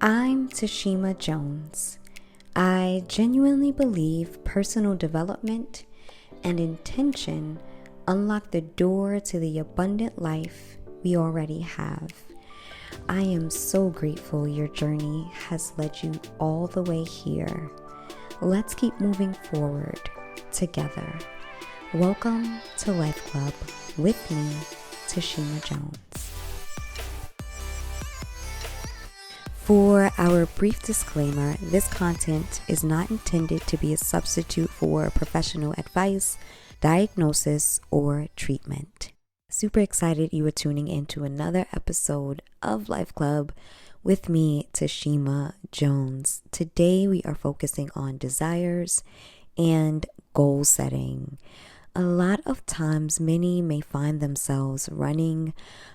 I'm Tashima Jones. I genuinely believe personal development and intention unlock the door to the abundant life we already have. I am so grateful your journey has led you all the way here. Let's keep moving forward together. Welcome to LifeClub with me, Tashima Jones. For our brief disclaimer, this content is not intended to be a substitute for professional advice, diagnosis, or treatment. Super excited you are tuning into another episode of LifeClub with me, Tashima Jones. Today we are focusing on desires and goal setting. A lot of times, many may find themselves running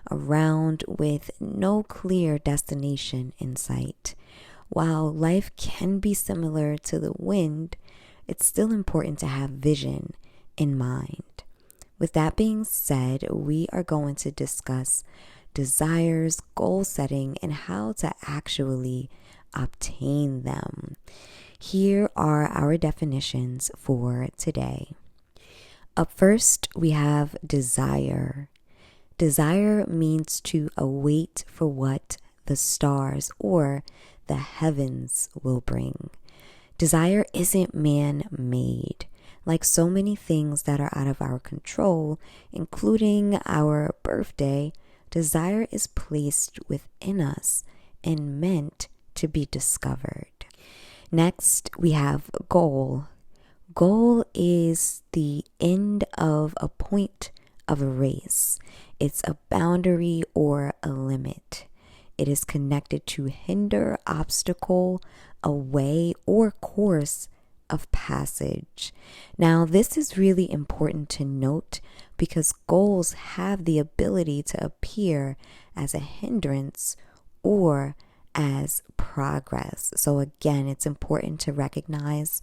around with no clear destination in sight. While life can be similar to the wind, it's still important to have vision in mind. With that being said, we are going to discuss desires, goal setting, and how to actually obtain them. Here are our definitions for today. Up first, we have desire. Desire means to await for what the stars or the heavens will bring. Desire isn't man-made. Like so many things that are out of our control, including our birthday, desire is placed within us and meant to be discovered. Next, we have goal. Goal is the end of a point of a race. It's a boundary or a limit. It is connected to hinder, obstacle, a way, or course of passage. Now, this is really important to note because goals have the ability to appear as a hindrance or as progress. So again, it's important to recognize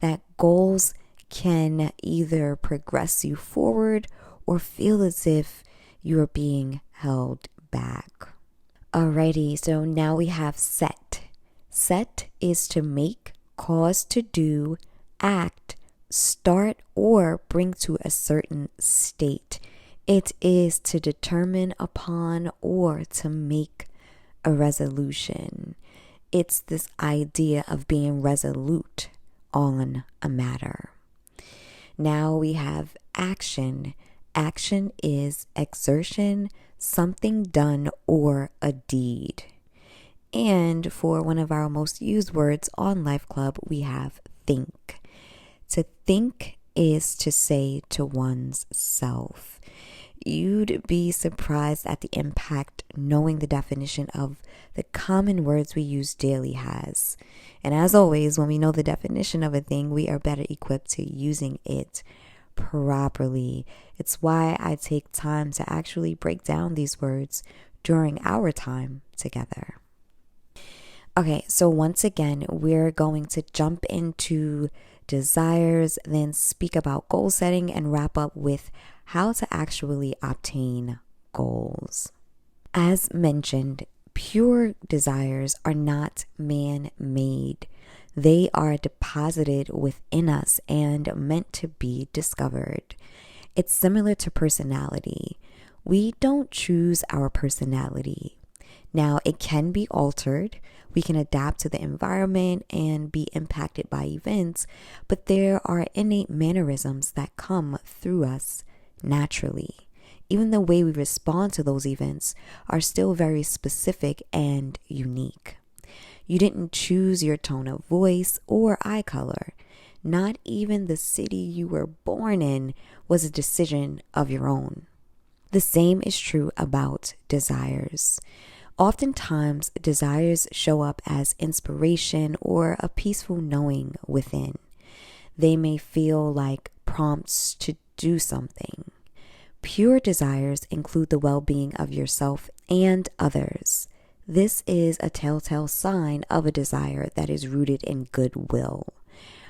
that goals can either progress you forward or feel as if you are being held back. Alrighty, so now we have set. Set is to make, cause to do, act, start, or bring to a certain state. It is to determine upon or to make a resolution. It's this idea of being resolute on a matter. Now we have action. Action is exertion, something done, or a deed. And for one of our most used words on LifeClub, we have think. To think is to say to one's self. You'd be surprised at the impact knowing the definition of the common words we use daily has. And as always, when we know the definition of a thing, we are better equipped to using it properly. It's why I take time to actually break down these words during our time together. Okay, so once again, we're going to jump into desires, then speak about goal setting, and wrap up with how to actually obtain goals. As mentioned, pure desires are not man-made. They are deposited within us and meant to be discovered. It's similar to personality. We don't choose our personality. Now, it can be altered. We can adapt to the environment and be impacted by events, but there are innate mannerisms that come through us naturally. Even the way we respond to those events are still very specific and unique. You didn't choose your tone of voice or eye color. Not even the city you were born in was a decision of your own. The same is true about desires. Oftentimes, desires show up as inspiration or a peaceful knowing within. They may feel like prompts to do something. Pure desires include the well-being of yourself and others. This is a telltale sign of a desire that is rooted in goodwill.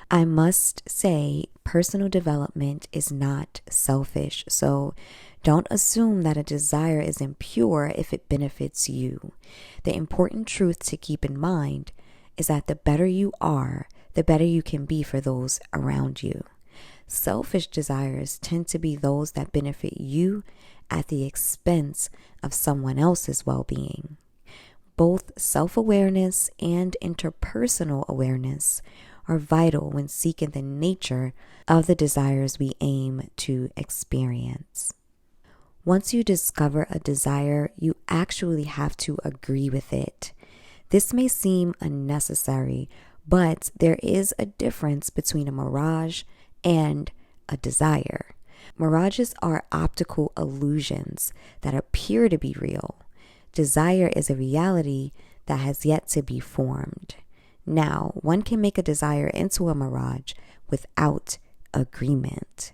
I must say, personal development is not selfish, so Don't assume that a desire is impure if it benefits you. The important truth to keep in mind is that the better you are, the better you can be for those around you. Selfish desires tend to be those that benefit you at the expense of someone else's well-being. Both self-awareness and interpersonal awareness are vital when seeking the nature of the desires we aim to experience. Once you discover a desire, you actually have to agree with it. This may seem unnecessary, but there is a difference between a mirage and a desire. Mirages are optical illusions that appear to be real. Desire is a reality that has yet to be formed. Now, one can make a desire into a mirage without agreement.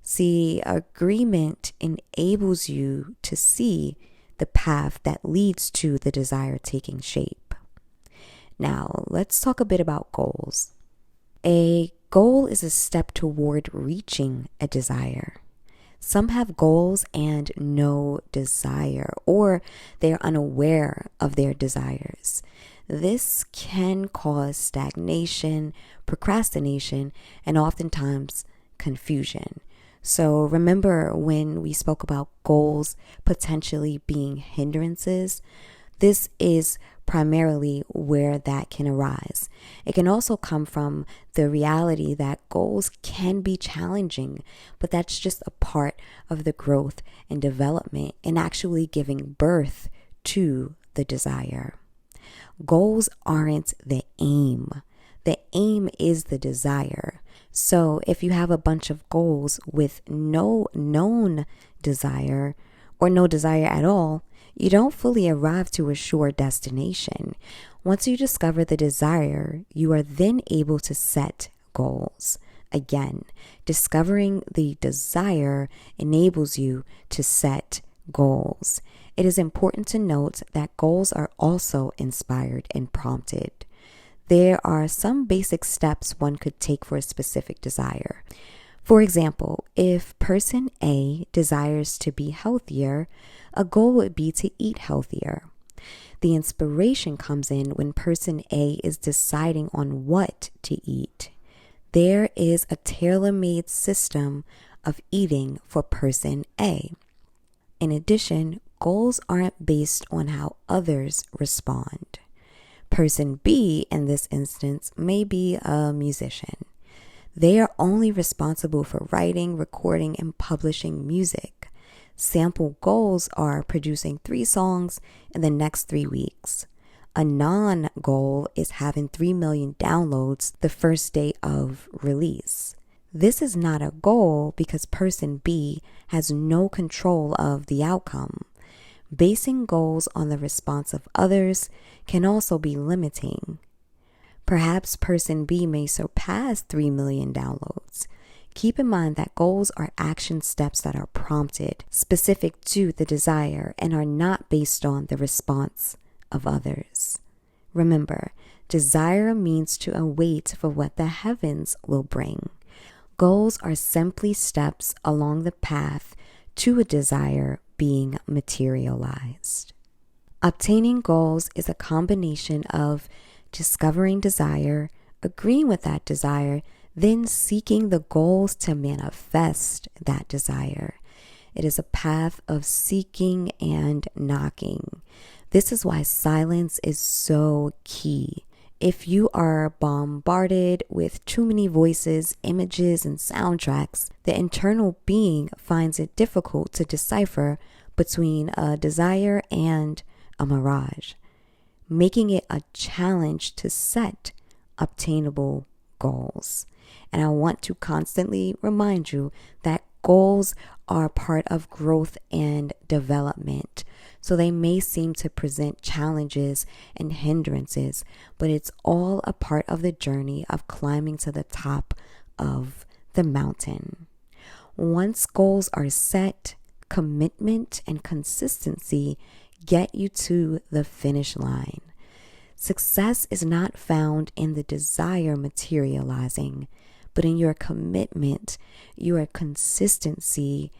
See, agreement enables you to see the path that leads to the desire taking shape. Now, let's talk a bit about goals. A goal is a step toward reaching a desire. Some have goals and no desire, or they are unaware of their desires. This can cause stagnation, procrastination, and oftentimes confusion. So remember when we spoke about goals potentially being hindrances, this is primarily where that can arise. It can also come from the reality that goals can be challenging, but that's just a part of the growth and development and actually giving birth to the desire. Goals aren't the aim. The aim is the desire. So if you have a bunch of goals with no known desire or no desire at all, you don't fully arrive to a sure destination. Once you discover the desire, you are then able to set goals. Again, discovering the desire enables you to set goals. It is important to note that goals are also inspired and prompted. There are some basic steps one could take for a specific desire. For example, if person A desires to be healthier, a goal would be to eat healthier. The inspiration comes in when person A is deciding on what to eat. There is a tailor-made system of eating for person A. In addition, goals aren't based on how others respond. Person B, in this instance, may be a musician. They are only responsible for writing, recording, and publishing music. Sample goals are producing 3 songs in the next 3 weeks. A non-goal is having 3 million downloads the first day of release. This is not a goal because person B has no control of the outcome. Basing goals on the response of others can also be limiting. Perhaps person B may surpass 3 million downloads. Keep in mind that goals are action steps that are prompted, specific to the desire, and are not based on the response of others. Remember, desire means to await for what the heavens will bring. Goals are simply steps along the path to a desire being materialized. Obtaining goals is a combination of discovering desire, agreeing with that desire, then seeking the goals to manifest that desire. It is a path of seeking and knocking. This is why silence is so key. If you are bombarded with too many voices, images, and soundtracks, the internal being finds it difficult to decipher between a desire and a mirage, making it a challenge to set obtainable goals. And I want to constantly remind you that goals are part of growth and development. So they may seem to present challenges and hindrances, but it's all a part of the journey of climbing to the top of the mountain. Once goals are set, commitment and consistency get you to the finish line. Success is not found in the desire materializing, but in your commitment, your consistency,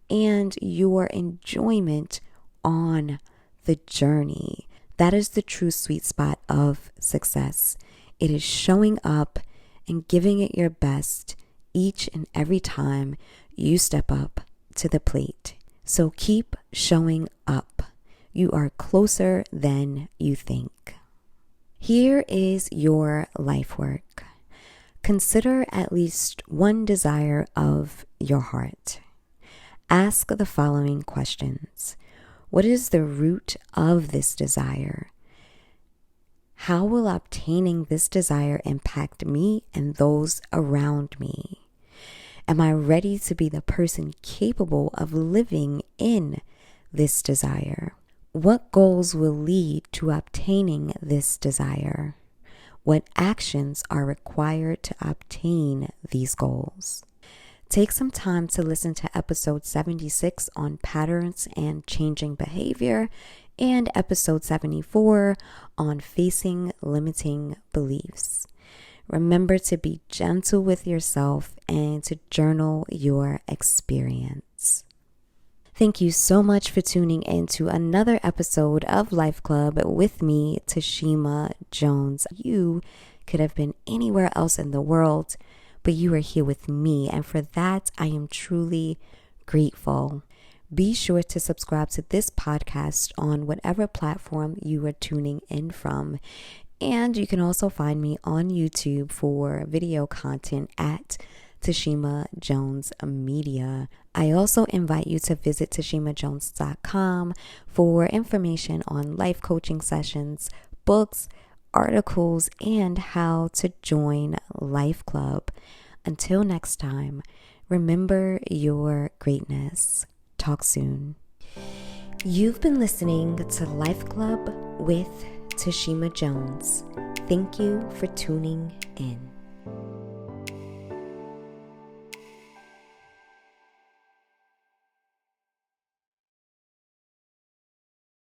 and your enjoyment on the journey. That is the true sweet spot of success. It is showing up and giving it your best each and every time you step up to the plate. So keep showing up. You are closer than you think. Here is your life work. Consider at least one desire of your heart. Ask the following questions. What is the root of this desire? How will obtaining this desire impact me and those around me? Am I ready to be the person capable of living in this desire? What goals will lead to obtaining this desire? What actions are required to obtain these goals? Take some time to listen to episode 76 on patterns and changing behavior and episode 74 on facing limiting beliefs. Remember to be gentle with yourself and to journal your experience. Thank you so much for tuning in to another episode of Life Club with me, Tashima Jones. You could have been anywhere else in the world, but you are here with me, and for that, I am truly grateful. Be sure to subscribe to this podcast on whatever platform you are tuning in from. And you can also find me on YouTube for video content at Tashima Jones Media. I also invite you to visit tashimajones.com for information on life coaching sessions, books, articles, and how to join Life Club. Until next time, remember your greatness. Talk soon. You've been listening to Life Club with Tashima Jones. Thank you for tuning in.